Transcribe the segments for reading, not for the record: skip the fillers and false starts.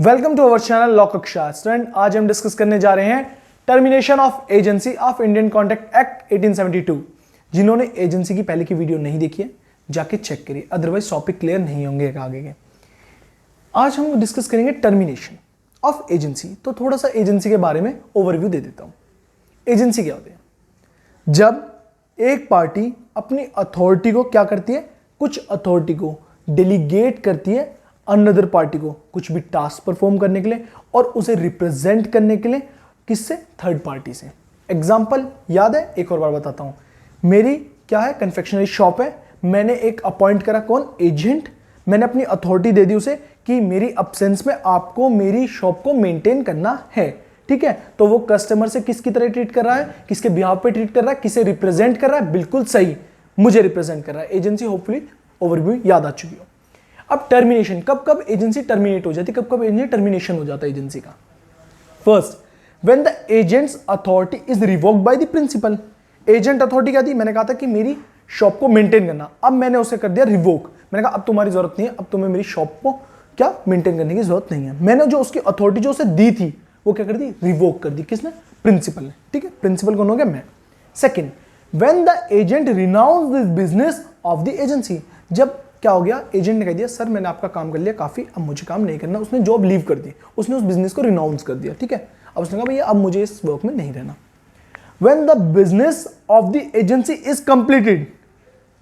Welcome to our channel law कक्षा। Student, आज हम डिस्कस करने जा रहे हैं termination of agency of Indian contract act 1872। जिन्होंने एजेंसी की पहले की वीडियो नहीं देखी है जाके चेक करिए, अदरवाइज टॉपिक क्लियर नहीं होंगे आगे के। आज हम डिस्कस करेंगे टर्मिनेशन ऑफ एजेंसी। तो थोड़ा सा एजेंसी के बारे में ओवरव्यू दे देता हूं। एजेंसी क्या होती है? जब एक पार्टी अपनी अथॉरिटी को क्या करती है, कुछ अथॉरिटी को डेलीगेट करती है अनदर पार्टी को कुछ भी टास्क परफॉर्म करने के लिए और उसे रिप्रेजेंट करने के लिए, किससे? थर्ड पार्टी से। एग्जांपल याद है? एक और बार बताता हूं। मेरी क्या है, कन्फेक्शनरी शॉप है, मैंने एक अपॉइंट करा, कौन? एजेंट। मैंने अपनी अथॉरिटी दे दी उसे कि मेरी अब्सेंस में आपको मेरी शॉप को मेंटेन करना है, ठीक है? तो वो कस्टमर से किसकी तरह ट्रीट कर रहा है, किसके बिहाफ पे ट्रीट कर रहा है, किसे रिप्रेजेंट कर रहा है? बिल्कुल सही, मुझे रिप्रेजेंट कर रहा है। एजेंसी होपफुली ओवरव्यू याद आ चुकी हो। अब टर्मिनेशन, कब कब एजेंसी टर्मिनेट हो जाती है, कब कब एजेंसी टर्मिनेशन हो जाता है एजेंसी का? First, when the agent's authority is revoked by the principal. Agent authority क्या थी? मैंने कहा था कि मेरी शॉप को मेंटेन करना, अब मैंने उसे कर दिया रिवोक। मैंने कहा अब तुम्हारी जरूरत नहीं है, अब तुम्हें मेरी शॉप को क्या मेंटेन करने की जरूरत नहीं है। मैंने जो उसकी अथॉरिटी जो उसे दी थी वो क्या कर दी? रिवोक कर दी। किसने? प्रिंसिपल ने, ठीक है? प्रिंसिपल कौन हो गया? मैं। Second, when the agent renounce this business of the agency. जब क्या हो गया, एजेंट ने कह दिया सर मैंने आपका काम कर लिया काफी, अब मुझे काम नहीं करना, उसने जॉब लीव कर दी, उसने उस बिजनेस को रिनाउंस कर दिया, ठीक है? अब उसने कहा भैया अब मुझे इस वर्क में नहीं रहना। When the business of the agency is completed.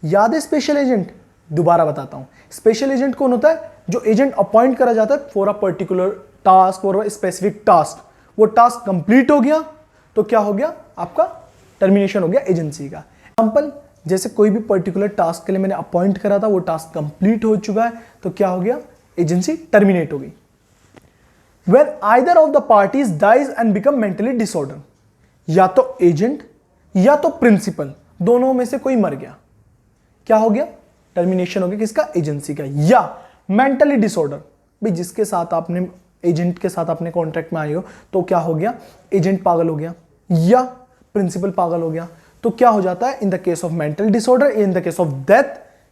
याद है स्पेशल एजेंट? दोबारा बताता हूं। स्पेशल एजेंट कौन होता है? जो एजेंट अपॉइंट करा जाता है for a particular task, for a specific task. वो टास्क कंप्लीट हो गया तो क्या हो गया? आपका टर्मिनेशन हो गया एजेंसी का। एग्जांपल, जैसे कोई भी पर्टिकुलर टास्क के लिए मैंने अपॉइंट करा था, वो टास्क कंप्लीट हो चुका है तो क्या हो गया? एजेंसी टर्मिनेट हो गई। When either of the parties dies and become mentally disorder, या तो एजेंट या तो प्रिंसिपल, दोनों में से कोई मर गया, क्या हो गया? टर्मिनेशन हो गया। किसका? एजेंसी का। या मेंटली डिसऑर्डर, भाई जिसके साथ आपने एजेंट के साथ अपने कॉन्ट्रैक्ट में आए हो तो क्या हो गया? एजेंट पागल हो गया या प्रिंसिपल पागल हो गया तो क्या हो जाता है? In the case of mental disorder, in the case of death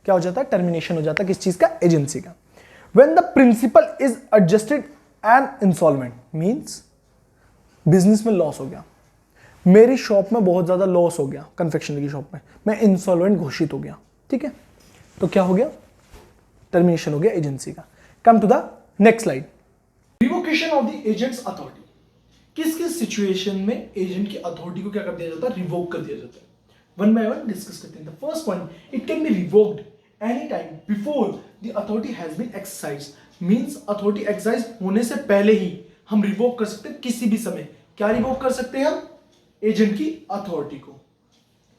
क्या हो जाता है? टर्मिनेशन हो जाता है। किस चीज का? एजेंसी का। When the principal is adjusted and insolvent, means business में लॉस हो गया, मेरी शॉप में बहुत ज्यादा लॉस हो गया, कन्फेक्शनरी की शॉप में, मैं इंसॉल्वेंट घोषित हो गया, ठीक है? तो क्या हो गया? टर्मिनेशन हो गया एजेंसी का। Come to the next slide. Revocation of the agent's authority. किस किस सिचुएशन में एजेंट की अथॉरिटी को क्या कर दिया जाता है? रिवोक कर दिया जाता है। वन बाय वन डिस्कस करते हैं। The first point, it can be revoked any time before the authority has been exercised. Means authority exercise होने से पहले ही हम रिवोक कर सकते हैं किसी भी समय। क्या रिवोक कर सकते हैं हम? एजेंट की अथॉरिटी को।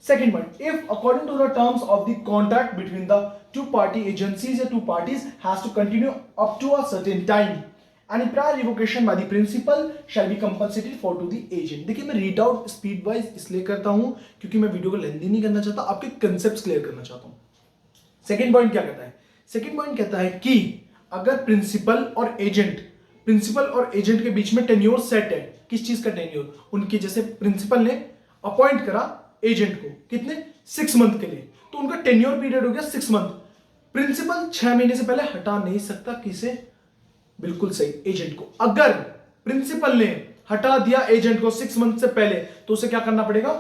Second point, if according to the terms of the contract between the two party agencies or two parties has to continue up to a certain time, any prior revocation by the principal shall be compensated for to the agent। देखिए मैं read out speed wise इसलिए करता हूं क्योंकि मैं video को लेंदी नहीं करना चाहता, आपके कंसेप्ट क्लियर करना चाहता हूं। सेकेंड पॉइंट क्या कहता है? सेकेंड पॉइंट कहता है कि अगर प्रिंसिपल और एजेंट के बीच में टेन्योर सेट है, किस चीज का टेन्योर? उनकी, जैसे प्रिंसिपल ने अपॉइंट करा एजेंट को कितने? 6 मंथ के लिए, तो उनका टेन्योर पीरियड हो गया 6 मंथ। प्रिंसिपल 6 महीने से पहले हटा नहीं सकता, किसे? बिल्कुल सही, एजेंट को। अगर प्रिंसिपल ने हटा दिया एजेंट को 6 मंथ से पहले तो उसे क्या करना पड़ेगा?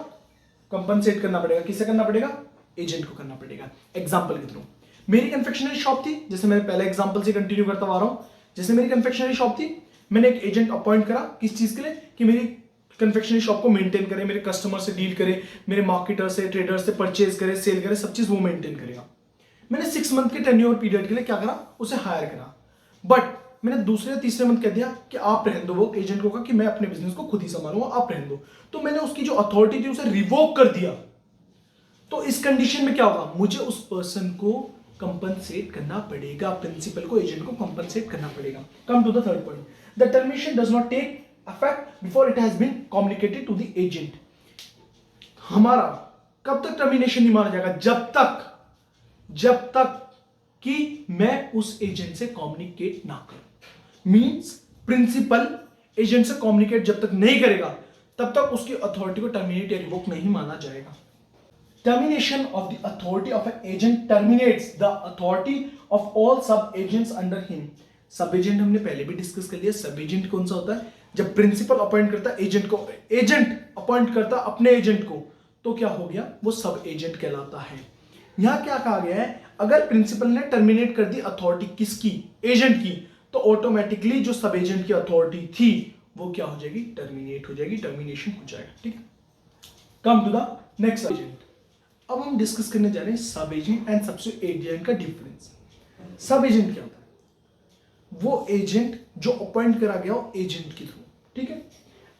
कंपनसेट करना पड़ेगा। किसे करना पड़ेगा? एजेंट को करना पड़ेगा। एग्जांपल के थ्रू, मेरी कन्फेक्शनरी शॉप थी, जैसे मैं पहले एग्जांपल से कंटिन्यू करता आ रहा हूं। जैसे मेरी कन्फेक्शनरी शॉप थी, मैंने एक एजेंट अपॉइंट करा, किस चीज के लिए? कि मेरी कन्फेक्शनरी शॉप को मेंटेन करे, मेरे कस्टमर से डील करे, मेरे मार्केटर से, ट्रेडर से परचेज करे, सेल करे, सब चीज वो मेंटेन करेगा। मैंने 6 मंथ के टेन्योर पीरियड के लिए क्या करा? उसे हायर करा। बट मैंने दूसरे या तीसरे मंथ कह दिया कि आप रहने दो, वो एजेंट को कहा कि मैं अपने बिजनेस को खुद ही संभालूंगा, आप रहने दो। तो मैंने उसकी जो अथॉरिटी थी उसे रिवोक कर दिया। तो इस कंडीशन में क्या होगा? मुझे उस पर्सन को कंपनसेट करना पड़ेगा, प्रिंसिपल को, एजेंट को कंपनसेट करना पड़ेगा। Come to the third point, the termination does not take effect before it has been communicated to the agent। हमारा कब तक टर्मिनेशन नहीं माना जाएगा? जब तक कि मैं उस एजेंट से कम्युनिकेट ना करूं। मींस प्रिंसिपल एजेंट से कम्युनिकेट जब तक नहीं करेगा तब तक उसकी अथॉरिटी को टर्मिनेट या रिवोक नहीं माना जाएगा। Termination of the authority of an agent terminates the authority of all सब एजेंट्स अंडर हिम। सब एजेंट हमने पहले भी डिस्कस कर लिया। सब एजेंट कौन सा होता है? जब प्रिंसिपल अपॉइंट करता है एजेंट को, एजेंट अपॉइंट करता अपने एजेंट को, तो क्या हो गया? वो सब एजेंट कहलाता है। यहां क्या कहा गया है? अगर प्रिंसिपल ने टर्मिनेट कर दी अथॉरिटी किसकी? एजेंट की, तो ऑटोमेटिकली जो सब एजेंट की अथॉरिटी थी वो क्या हो जाएगी? टर्मिनेट हो जाएगी, टर्मिनेशन हो जाएगा। ठीक है, come to the next agent. अब हम डिस्कस करने जा रहे हैं सब एजेंट एंड सबसे एजेंट का डिफरेंस। सब एजेंट क्या होता है? वो एजेंट जो अपॉइंट करा गया हो एजेंट के थ्रू। ठीक है,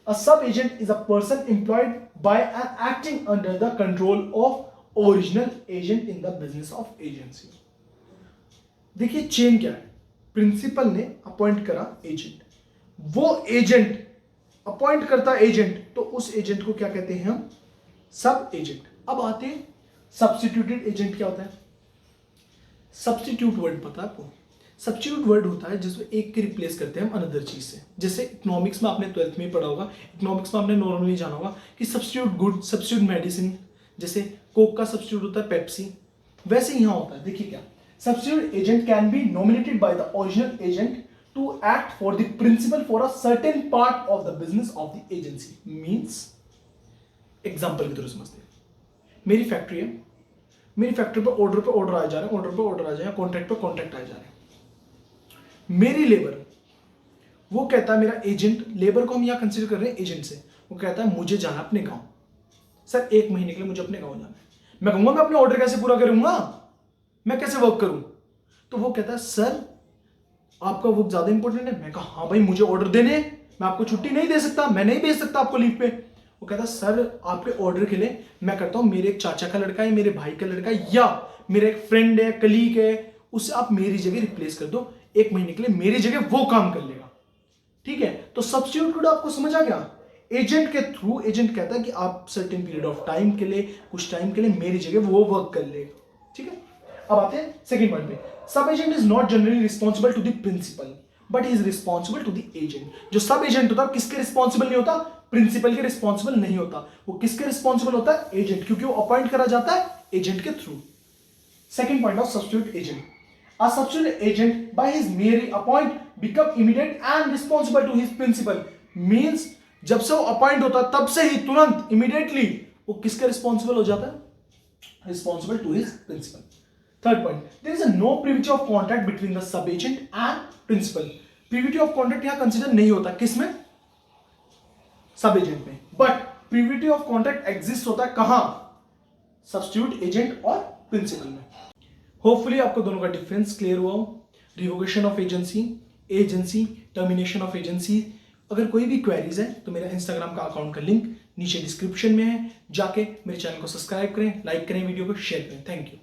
अ सब agent is a person employed by and acting under the control of original agent in the business of agency. देखिए चेन क्या है? प्रिंसिपल ने अपॉइंट करा एजेंट, वो एजेंट अपॉइंट करता एजेंट, तो उस एजेंट को क्या कहते हैं हम? सब एजेंट। अब आते हैं सब्स्टिट्यूटेड एजेंट क्या होता है? सब्स्टिट्यूट वर्ड पता है आपको? सब्स्टिट्यूट वर्ड होता है जिसमें एक के रिप्लेस करते हैं हम अनदर चीज से। जैसे इकोनॉमिक्स में आपने 12th में पढ़ा होगा, इकोनॉमिक्स में आपने नॉर्मली जाना होगा कि सब्स्टिट्यूट गुड, सब्स्टिट्यूट मेडिसिन, जैसे कोक का सब्स्टिट्यूट होता है पेप्सी, वैसे यहां होता है। देखिए क्या, substitute agent can be nominated by the original agent to act for the principal for a certain part of the business of the agency. Means example की तरह समझते हैं, मेरी फैक्ट्री है, मेरी फैक्ट्री पे ऑर्डर आए जा रहे हैं, ऑर्डर पे ऑर्डर आ जाए, कॉन्ट्रैक्ट पे कॉन्ट्रैक्ट आए जा रहे हैं। मेरी लेबर, वो कहता है, मेरा एजेंट, लेबर को हम यहां कंसीडर कर रहे हैं एजेंट से, वो कहता है मुझे जाना अपने गांव, सर 1 महीने के लिए मुझे अपने गांव जाना है। मैं कहूंगा मैं अपने ऑर्डर कैसे पूरा करूंगा, मैं कैसे वर्क करूं? तो वो कहता है सर आपका वर्क ज्यादा इंपॉर्टेंट है। मैं कहा हाँ भाई मुझे ऑर्डर देने, मैं आपको छुट्टी नहीं दे सकता, मैं नहीं भेज सकता आपको लीव पे। वो कहता है सर आपके ऑर्डर के लिए मैं करता हूं, मेरे एक चाचा का लड़का है, मेरे भाई का लड़का है, या मेरा एक फ्रेंड है, कलीग है, उससे आप मेरी जगह रिप्लेस कर दो, 1 महीने के लिए मेरी जगह वो काम कर लेगा। ठीक है, तो सब्स्टिट्यूट आपको समझ आ गया? एजेंट के थ्रू एजेंट कहता है कि आप सर्टेन पीरियड ऑफ टाइम के लिए, कुछ टाइम के लिए मेरी जगह वो वर्क कर लेगा। ठीक है, अब आते हैं सेकंड पॉइंट पे। Sub agent is not generally responsible to the principal but is responsible to the agent. जो सब एजेंट होता है किसके रिस्पॉन्सिबल नहीं होता? प्रिंसिपल के रिस्पॉन्सिबल नहीं होता। वो किसके रिस्पॉन्सिबल होता है? एजेंट, क्योंकि वो अपॉइंट करा जाता है एजेंट के through. Second point of substitute agent, a substitute agent by his mere appoint become immediate and responsible to his principal। means जब से वो अपॉइंट होता है तब से ही तुरंत इमीडिएटली वो किसके रिस्पॉन्सिबल हो जाता है? Responsible to his principal. Third point, there is no privity of contract between the sub agent and principal. Privity of contract यहां कंसीडर नहीं होता, किसमें? सब एजेंट में। But privity of contract exist होता है कहां? सब्स्टिट्यूट एजेंट और principal में। होपफुली आपको दोनों का डिफरेंस क्लियर हुआ हो। Revocation of agency, agency, termination of agency. अगर कोई भी क्वेरीज है तो मेरा इंस्टाग्राम का अकाउंट का लिंक नीचे डिस्क्रिप्शन में है, जाके मेरे चैनल को सब्सक्राइब करें, लाइक करें, वीडियो को शेयर करें। Thank you.